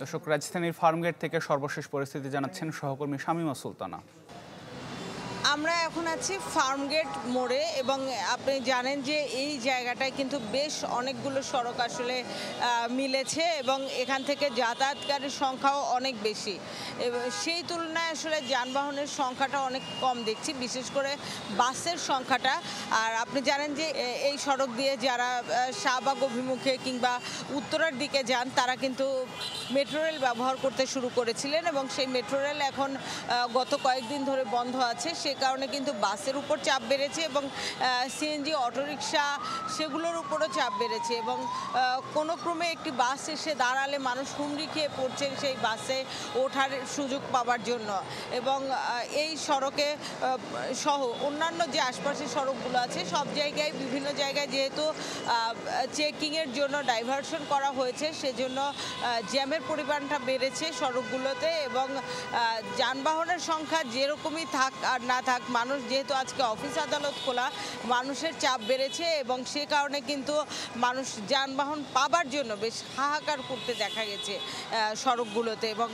দর্শক, রাজধানীর ফার্মগেট থেকে সর্বশেষ পরিস্থিতি জানাচ্ছেন সহকর্মী শামীমা সুলতানা। আমরা এখন আছি ফার্মগেট মোড়ে এবং আপনি জানেন যে এই জায়গাটায় কিন্তু বেশ অনেকগুলো সড়ক আসলে মিলেছে এবং এখান থেকে যাতায়াতকারীর সংখ্যাও অনেক বেশি। সেই তুলনায় আসলে যানবাহনের সংখ্যাটা অনেক কম দেখছি, বিশেষ করে বাসের সংখ্যাটা। আর আপনি জানেন যে এই সড়ক দিয়ে যারা শাহবাগ অভিমুখে কিংবা উত্তরার দিকে যান তারা কিন্তু মেট্রো রেল ব্যবহার করতে শুরু করেছিলেন এবং সেই মেট্রো রেল এখন গত কয়েকদিন ধরে বন্ধ আছে। সে কারণে কিন্তু বাসের উপর চাপ বেড়েছে এবং সিএনজি অটোরিকশা সেগুলোর উপরও চাপ বেড়েছে এবং কোনো ক্রমে একটি বাস এসে দাঁড়ালে মানুষ হুমড়ি খেয়ে পড়ছেন সেই বাসে ওঠার সুযোগ পাওয়ার জন্য। এবং এই সড়কে সহ অন্যান্য যে আশপাশের সড়কগুলো আছে সব জায়গায় বিভিন্ন জায়গায় যেহেতু চেকিংয়ের জন্য ডাইভারশন করা হয়েছে, সেজন্য জ্যামের পরিমাণটা বেড়েছে সড়কগুলোতে এবং যানবাহনের সংখ্যা যেরকমই থাক আর না থাক, মানুষ যেহেতু আজকে অফিস আদালত খোলা, মানুষের চাপ বেড়েছে এবং সে কারণে কিন্তু মানুষ যানবাহন পাবার জন্য বেশ হাহাকার করতে দেখা গেছে সড়কগুলোতে এবং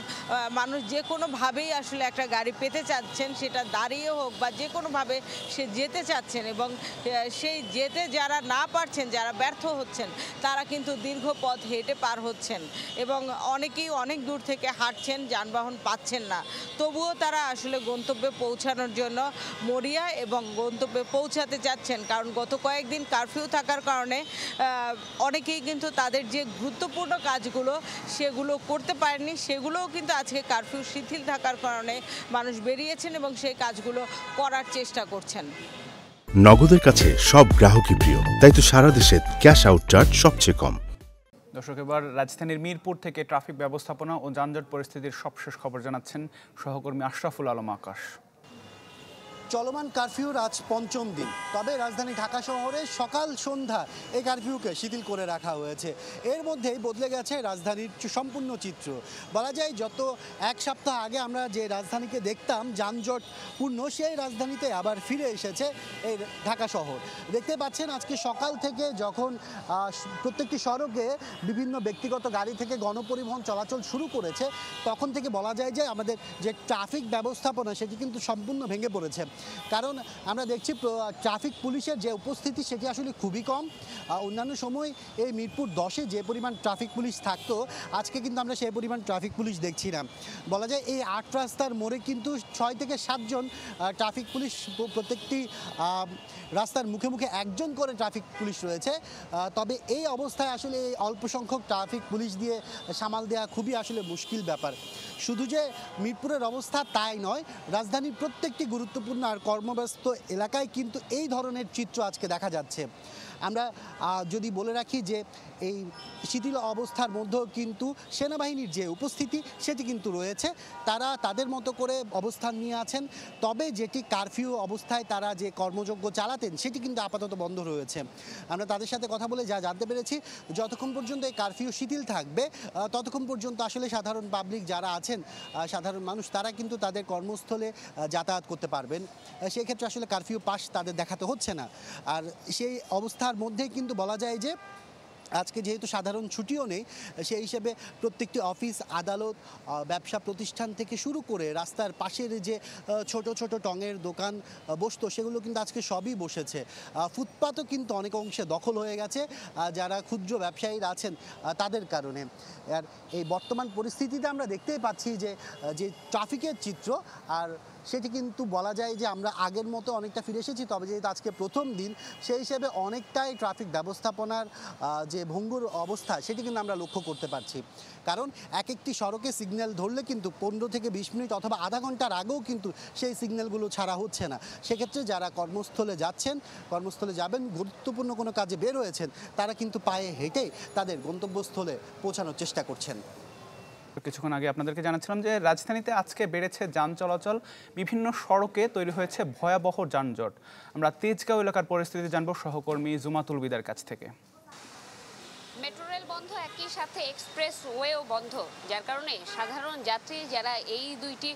মানুষ যে কোনোভাবেই আসলে একটা গাড়ি পেতে চাচ্ছেন, সেটা দাঁড়িয়ে হোক বা যে কোনোভাবে সে যেতে চাচ্ছেন এবং সেই যেতে যারা না পারছেন, যারা ব্যর্থ হচ্ছেন, তারা কিন্তু দীর্ঘ পথ হেঁটে পার হচ্ছেন এবং অনেকেই অনেক দূর থেকে হাঁটছেন, যানবাহন পাচ্ছেন না, তবুও তারা আসলে গন্তব্যে পৌঁছানোর জন্য মরিয়া এবং গন্তব্যে পৌঁছাতে চাচ্ছেন। কারণ গত কয়েকদিন কারফিউ থাকার কারণে অনেকেই কিন্তু তাদের যে গুরুত্বপূর্ণ কাজগুলো সেগুলো করতে পারেননি, সেগুলোও কিন্তু আজকে কারফিউ শিথিল থাকার কারণে মানুষ বেরিয়েছেন এবং সেই কাজগুলো করার চেষ্টা করছেন। নগদের কাছে সব গ্রাহকই প্রিয়, তাই তো সারা দেশে ক্যাশ আউট চার্জ সবচেয়ে কম। দর্শক, এবার রাজধানীর মিরপুর থেকে ট্রাফিক ব্যবস্থাপনা ও যানজট পরিস্থিতির সবশেষ খবর জানাচ্ছেন সহকর্মী আশরাফুল আলম আকাশ। চলমান কারফিউর আজ পঞ্চম দিন, তবে রাজধানী ঢাকা শহরে সকাল সন্ধ্যা এই কারফিউকে শিথিল করে রাখা হয়েছে। এর মধ্যেই বদলে গেছে রাজধানীর সম্পূর্ণ চিত্র। বলা যায় যত এক সপ্তাহ আগে আমরা যে রাজধানীকে দেখতাম যানজটপূর্ণ, সেই রাজধানীতে আবার ফিরে এসেছে এই ঢাকা শহর। দেখতে পাচ্ছেন আজকে সকাল থেকে যখন প্রত্যেকটি সড়কে বিভিন্ন ব্যক্তিগত গাড়ি থেকে গণপরিবহন চলাচল শুরু করেছে, তখন থেকে বলা যায় যে আমাদের যে ট্রাফিক ব্যবস্থাপনা সেটি কিন্তু সম্পূর্ণ ভেঙে পড়েছে। কারণ আমরা দেখছি ট্রাফিক পুলিশের যে উপস্থিতি সেটি আসলে খুবই কম। অন্যান্য সময় এই মিরপুর 10-এ যে পরিমাণ ট্রাফিক পুলিশ থাকতো, আজকে কিন্তু আমরা সেই পরিমাণ ট্রাফিক পুলিশ দেখছি না। বলা যায় এই 8 রাস্তার মোড়ে কিন্তু 6 থেকে 7 জন ট্রাফিক পুলিশ, প্রত্যেকটি রাস্তার মুখে মুখে একজন করে ট্রাফিক পুলিশ রয়েছে। তবে এই অবস্থায় আসলে এই অল্প সংখ্যক ট্রাফিক পুলিশ দিয়ে সামাল দেওয়া খুবই আসলে মুশকিল ব্যাপার। শুধু যে মিরপুরের অবস্থা তাই নয়, রাজধানীর প্রত্যেকটি গুরুত্বপূর্ণ আর কর্মব্যস্ত এলাকায় কিন্তু এই ধরনের চিত্র আজকে দেখা যাচ্ছে। আমরা যদি বলে রাখি যে এই শিথিল অবস্থার মধ্যেও কিন্তু সেনাবাহিনীর যে উপস্থিতি সেটি কিন্তু রয়েছে, তারা তাদের মতো করে অবস্থান নিয়ে আছেন। তবে যেটি কারফিউ অবস্থায় তারা যে কর্মযজ্ঞ চালাতেন সেটি কিন্তু আপাতত বন্ধ রয়েছে। আমরা তাদের সাথে কথা বলে যা জানতে পেরেছি, যতক্ষণ পর্যন্ত এই কারফিউ শিথিল থাকবে ততক্ষণ পর্যন্ত আসলে সাধারণ পাবলিক যারা আছেন, সাধারণ মানুষ, তারা কিন্তু তাদের কর্মস্থলে যাতায়াত করতে পারবেন। সেক্ষেত্রে আসলে কারফিউ পাস তাদের দেখাতে হচ্ছে না। আর সেই অবস্থার মধ্যেই কিন্তু বলা যায় যে আজকে যেহেতু সাধারণ ছুটিও নেই, সেই হিসেবে প্রত্যেকটি অফিস, আদালত, ব্যবসা প্রতিষ্ঠান থেকে শুরু করে রাস্তার পাশের যে ছোট ছোট টঙের দোকান বসতো সেগুলো কিন্তু আজকে সবই বসেছে। ফুটপাতও কিন্তু অনেক অংশে দখল হয়ে গেছে যারা ক্ষুদ্র ব্যবসায়ীরা আছেন তাদের কারণে। আর এই বর্তমান পরিস্থিতিতে আমরা দেখতেই পাচ্ছি যে ট্রাফিকের চিত্র, আর সেটি কিন্তু বলা যায় যে আমরা আগের মতো অনেকটা ফিরে এসেছি। তবে যেহেতু আজকে প্রথম দিন, সেই হিসেবে অনেকটাই ট্রাফিক ব্যবস্থাপনার যে ভঙ্গুর অবস্থা সেটি কিন্তু আমরা লক্ষ্য করতে পারছি। কারণ এক একটি সড়কে সিগন্যাল ধরলে কিন্তু 15 থেকে 20 মিনিট অথবা আধা ঘন্টার আগেও কিন্তু সেই সিগন্যালগুলো ছাড়া হচ্ছে না। সেক্ষেত্রে যারা কর্মস্থলে যাবেন, গুরুত্বপূর্ণ কোনো কাজে বের হয়েছেন, তারা কিন্তু পায়ে হেঁটে তাদের গন্তব্যস্থলে পৌঁছানোর চেষ্টা করছেন। কিছুক্ষণ আগে আপনাদেরকে জানাচ্ছিলাম যে রাজধানীতে আজকে বেড়েছে যান চলাচল, বিভিন্ন সড়কে তৈরি হয়েছে ভয়াবহ যানজট। আমরা তেজগাঁও এলাকার পরিস্থিতি জানবো সহকর্মী জুমাতুল বিদার কাছ থেকে। মেট্রো রেল বন্ধ, একই সাথে এক্সপ্রেস ওয়েও বন্ধ, যার কারণে সাধারণ যাত্রী যারা এই দুইটি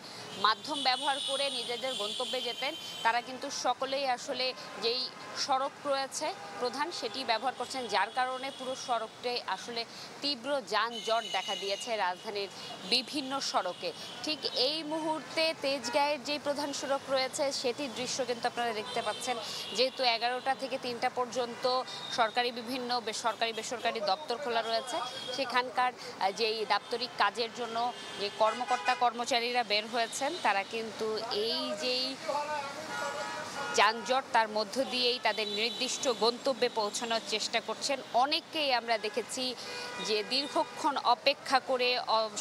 মাধ্যম ব্যবহার করে নিজেদের গন্তব্যে যেতেন তারা কিন্তু সকলেই আসলে যেই সড়ক রয়েছে প্রধান সেটি ব্যবহার করছেন, যার কারণে পুরো সড়কটাই আসলে তীব্র যানজট দেখা দিয়েছে রাজধানীর বিভিন্ন সড়কে। ঠিক এই মুহূর্তে তেজগাঁয়ের যে প্রধান সড়ক রয়েছে সেটির দৃশ্য কিন্তু আপনারা দেখতে পাচ্ছেন, যেহেতু 11টা থেকে 3টা পর্যন্ত সরকারি বিভিন্ন বেসরকারি দপ্তর খোলা রয়েছে, সেখানকার যেই দাপ্তরিক কাজের জন্য যে কর্মচারীরা বের হয়েছেন তারা কিন্তু এই যেই যানজট তার মধ্য দিয়েই তাদের নির্দিষ্ট গন্তব্যে পৌঁছানোর চেষ্টা করছেন। অনেককেই আমরা দেখেছি যে দীর্ঘক্ষণ অপেক্ষা করে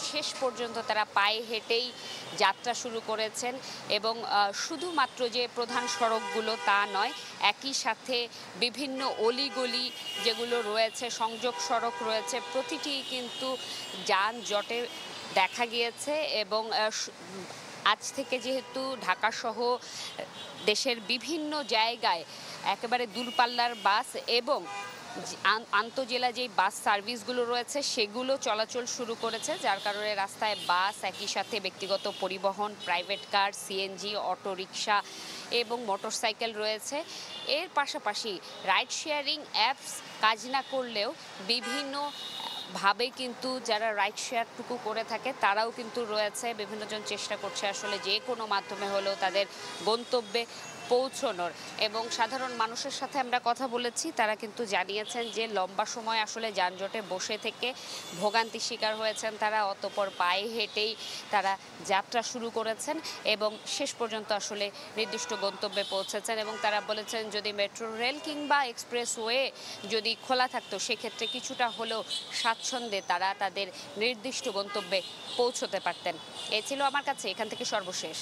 শেষ পর্যন্ত তারা পায়ে হেঁটেই যাত্রা শুরু করেছেন এবং শুধুমাত্র যে প্রধান সড়কগুলো তা নয়, একই সাথে বিভিন্ন অলিগলি যেগুলো রয়েছে, সংযোগ সড়ক রয়েছে, প্রতিটি কিন্তু যানজটে দেখা গিয়েছে। এবং আজ থেকে যেহেতু ঢাকাসহ দেশের বিভিন্ন জায়গায় একেবারে দূরপাল্লার বাস এবং আন্তজেলা যেই বাস সার্ভিসগুলো রয়েছে সেগুলো চলাচল শুরু করেছে, যার কারণে রাস্তায় বাস, একই সাথে ব্যক্তিগত পরিবহন, প্রাইভেট কার, সিএনজি, অটোরিকশা এবং মোটরসাইকেল রয়েছে। এর পাশাপাশি রাইড শেয়ারিং অ্যাপস কাজ না করলেও বিভিন্ন ভাবে কিন্তু যারা রাইড শেয়ারটুকু করে থাকে তারাও কিন্তু রয়েছে, বিভিন্নজন চেষ্টা করছে আসলে যে কোনো মাধ্যমে হলেও তাদের গন্তব্যে পৌঁছানোর। এবং সাধারণ মানুষের সাথে আমরা কথা বলেছি, তারা কিন্তু জানিয়েছেন যে লম্বা সময় আসলে যানজটে বসে থেকে ভোগান্তির শিকার হয়েছেন তারা, অতঃপর পায়ে হেঁটেই তারা যাত্রা শুরু করেছেন এবং শেষ পর্যন্ত আসলে নির্দিষ্ট গন্তব্যে পৌঁছেছেন। এবং তারা বলেছেন যদি মেট্রো রেল কিংবা এক্সপ্রেসওয়ে যদি খোলা থাকতো সেক্ষেত্রে কিছুটা হলেও স্বাচ্ছন্দ্যে তারা তাদের নির্দিষ্ট গন্তব্যে পৌঁছতে পারতেন। এ ছিল আমার কাছে এখান থেকে সর্বশেষ।